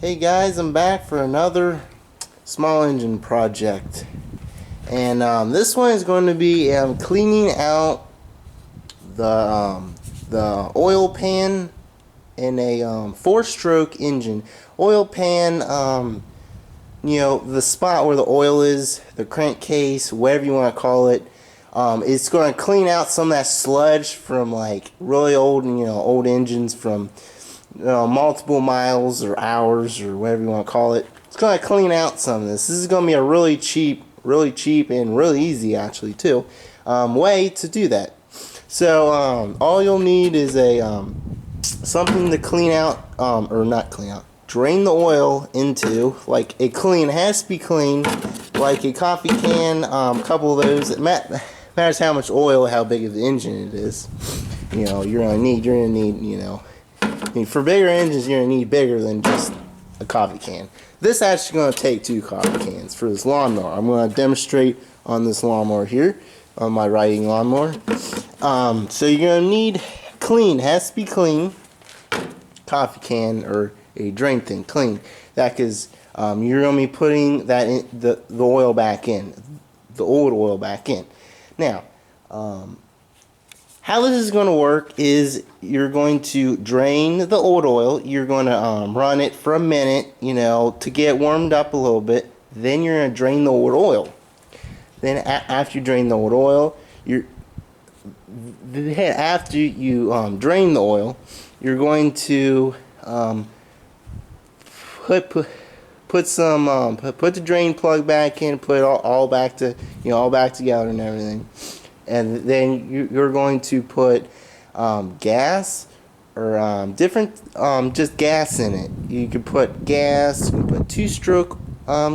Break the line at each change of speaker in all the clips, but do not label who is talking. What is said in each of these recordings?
Hey guys, I'm back for another small engine project, and this one is going to be cleaning out the oil pan in a four-stroke engine. Oil pan, the spot where the oil is, the crankcase, whatever you want to call it. It's going to clean out some of that sludge from like really old, old engines from multiple miles or hours or whatever you want to call it. It's going to clean out some of this. This is going to be a really cheap and really easy actually too way to do that. So all you'll need is a something to clean out or not clean out, drain the oil into, like a clean, it has to be clean, like a coffee can, couple of those. It matters how much oil, how big of the engine it is. You're gonna need, for bigger engines, you're gonna need bigger than just a coffee can. This actually gonna take 2 coffee cans for this lawnmower. I'm gonna demonstrate on this lawnmower here, on my riding lawnmower. So you're gonna need clean, has to be clean, coffee can or a drain thing, clean. That because you're gonna be putting that in, the oil back in, the old oil back in. Now, how this is going to work is you're going to drain the old oil. You're going to run it for a minute, to get warmed up a little bit. Then you're going to drain the old oil. Then after you drain the old oil, after you drain the oil, you're going to put the drain plug back in, put it all back to all back together and everything. And then you're going to put gas or different just gas in it. You can put gas, you can put 2-stroke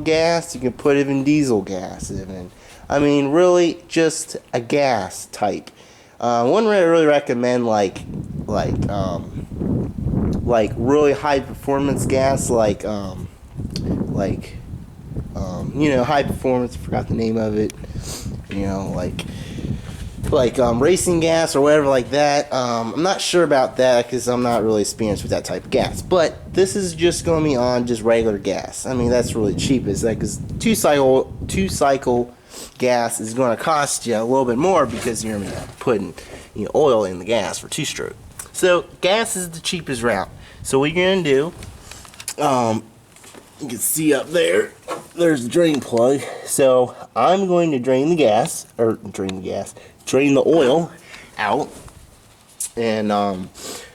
gas, you can put even diesel gas even. I mean, really just a gas type. Wouldn't really recommend like really high performance gas like high performance, I forgot the name of it, like racing gas or whatever like that. I'm not sure about that because I'm not really experienced with that type of gas, but this is just going to be on just regular gas. I mean, that's really cheap. Is that because two cycle gas is going to cost you a little bit more because you're putting oil in the gas for 2-stroke. So gas is the cheapest route. So what you're going to do, you can see up there, there's the drain plug. So I'm going to drain the oil out. And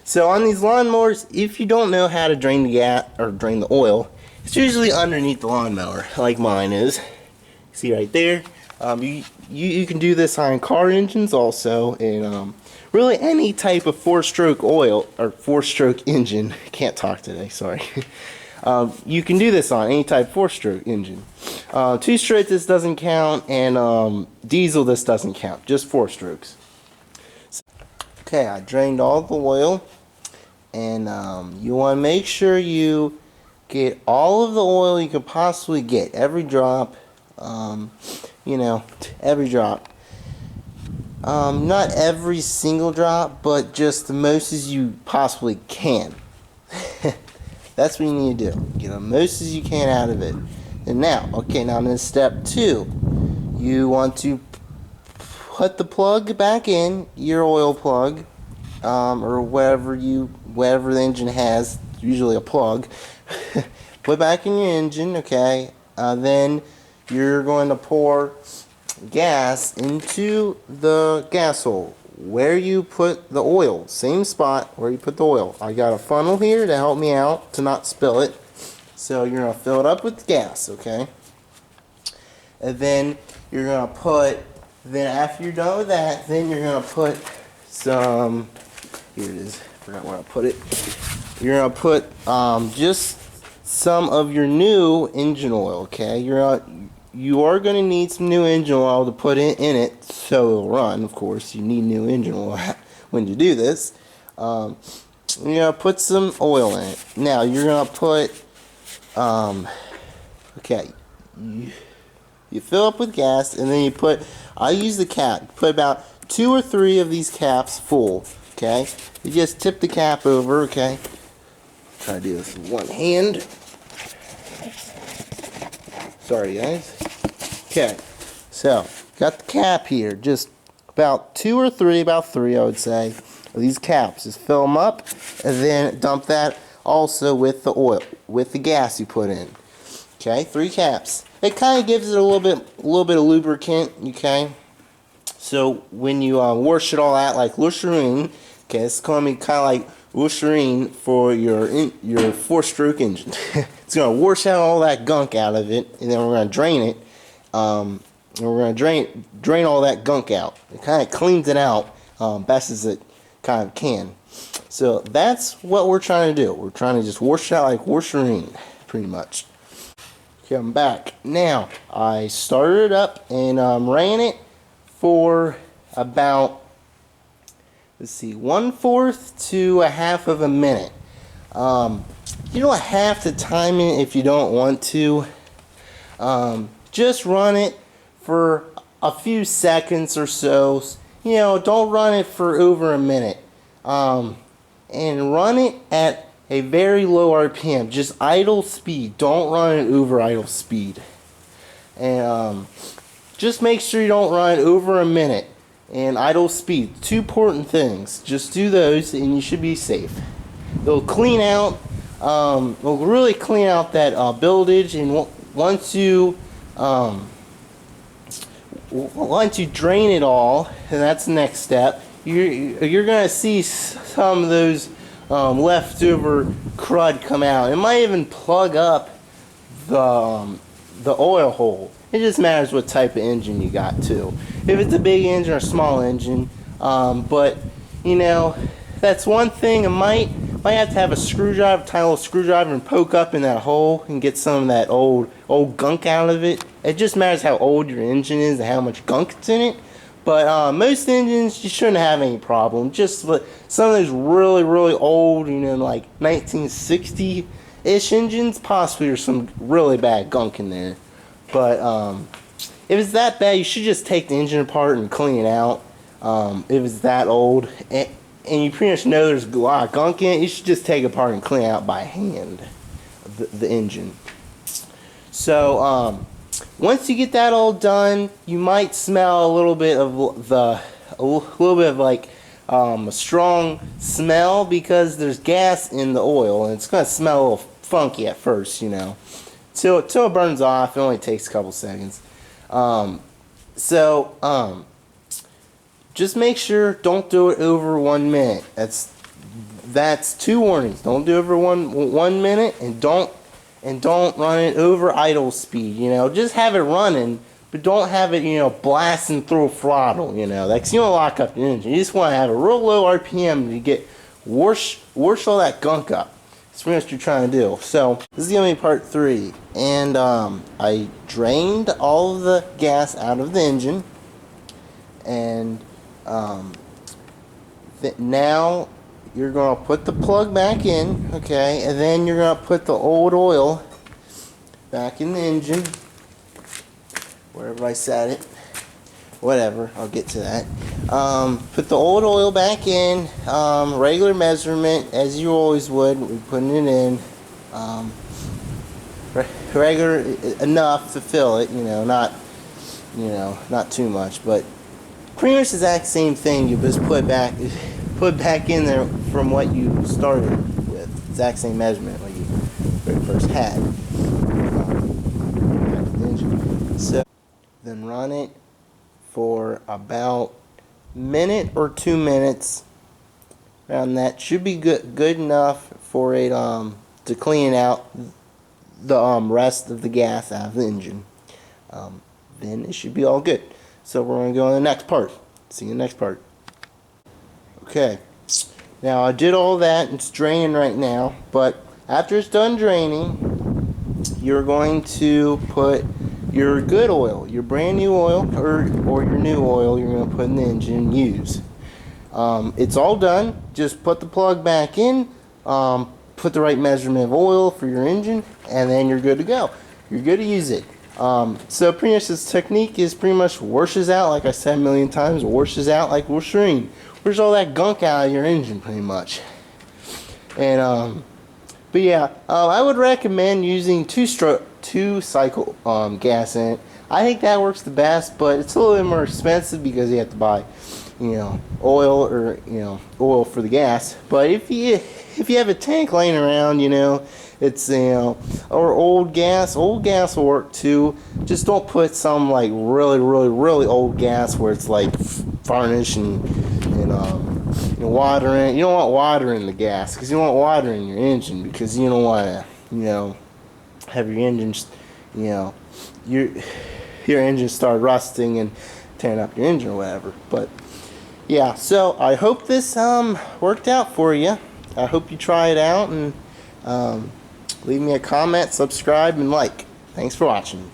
so on these lawnmowers, if you don't know how to drain the gas or drain the oil, it's usually underneath the lawnmower, like mine is. See right there. You can do this on car engines also, and really any type of 4-stroke oil or 4-stroke engine. Can't talk today, sorry. You can do this on any type 4-stroke engine. 2-stroke this doesn't count, and diesel this doesn't count, just 4 strokes. Okay, I drained all the oil, and you want to make sure you get all of the oil you can possibly get, every drop, every drop. Not every single drop, but just the most as you possibly can. That's what you need to do. Get the most as you can out of it. And now in step 2, you want to put the plug back in, your oil plug, or whatever the engine has, usually a plug. Put back in your engine, okay? Then you're going to pour gas into the gas hole where you put the oil, same spot where you put the oil. I got a funnel here to help me out to not spill it. So you're going to fill it up with gas, okay? And then you're going to put, after you're done with that, then you're going to put some, here it is, I forgot where I put it. You're going to put just some of your new engine oil, okay? You are going to need some new engine oil to put in it so it'll run. Of course, you need new engine oil when you do this. You're going to put some oil in it. Now, you're going to put, you fill up with gas, and then I use the cap. Put about 2 or 3 of these caps full, okay? You just tip the cap over, okay? Try to do this with one hand. Sorry, guys. Okay, so got the cap here. Just about three, I would say, of these caps. Just fill them up, and then dump that also with the oil, with the gas you put in. Okay, 3 caps. It kind of gives it a little bit of lubricant. Okay, so when you wash it all out like Listerine, okay, it's going to be kind of like Listerine for your 4-stroke engine. It's going to wash out all that gunk out of it, and then we're going to drain it. And we're going to drain all that gunk out. It kind of cleans it out best as it kind of can. So that's what we're trying to do. We're trying to just wash it out like Listerine, pretty much. Okay, I'm back. Now, I started it up and ran it for about, let's see, 1/4 to a half of a minute. You don't have to time it if you don't want to. Just run it for a few seconds or so. You know, don't run it for over a minute. And run it at a very low RPM, just idle speed. Don't run it over idle speed. And just make sure you don't run it over a minute and idle speed. 2 important things. Just do those and you should be safe. It'll clean out, it'll really clean out that buildage, and once you drain it all, and that's the next step, you're gonna see some of those leftover crud come out. It might even plug up the oil hole. It just matters what type of engine you got too. If it's a big engine or a small engine, but you know, that's one thing. It might have to have a screwdriver, tiny little screwdriver, and poke up in that hole and get some of that old gunk out of it. It just matters how old your engine is and how much gunk's in it. But most engines, you shouldn't have any problem. Just some of those really old, you know, like 1960-ish engines, possibly there's some really bad gunk in there. But if it's that bad, you should just take the engine apart and clean it out. If it's that old, and you pretty much know there's a lot of gunk in it, you should just take it apart and clean it out by hand, the engine. So once you get that all done, you might smell a little bit of like a strong smell, because there's gas in the oil, and it's gonna smell a little funky at first, you know, till it burns off. It only takes a couple seconds. Just make sure don't do it over 1 minute. That's 2 warnings. Don't do it over one minute, and don't run it over idle speed. You know, just have it running, but don't have it, you know, blasting through throttle. You know, that's, you don't lock up the engine. You just want to have a real low RPM to get wash all that gunk up. That's pretty much what you're trying to do. So this is gonna be part 3, and I drained all of the gas out of the engine, and now you're going to put the plug back in, okay, and then you're going to put the old oil back in the engine, wherever I set it, whatever, I'll get to that. Put the old oil back in, regular measurement, as you always would. We're putting it in, regular enough to fill it, not too much, but pretty much the exact same thing. You just put back in there from what you started with. Exact same measurement like you very first had. So then run it for about a minute or 2 minutes. Around that should be good enough for it to clean out the rest of the gas out of the engine. Then it should be all good. So we're going to go on the next part. See you in the next part. Okay, now I did all that. It's draining right now, but after it's done draining, you're going to put your good oil, your brand new oil, or your new oil you're going to put in the engine and use. It's all done. Just put the plug back in, put the right measurement of oil for your engine, and then you're good to go. You're good to use it. So pretty much this technique is pretty much washes out, like I said a million times, washes out like Listerine. Where's all that gunk out of your engine, pretty much. And But yeah, I would recommend using two cycle gas in it. I think that works the best, but it's a little bit more expensive because you have to buy, oil or oil for the gas. But if you have a tank laying around, it's or old gas will work too. Just don't put some like really really old gas where it's like varnish and water in it. You don't want water in the gas because you want water in your engine because you don't want to have your engine your engine start rusting and tearing up your engine or whatever. But yeah, so I hope this worked out for you. I hope you try it out and leave me a comment, subscribe, and like. Thanks for watching.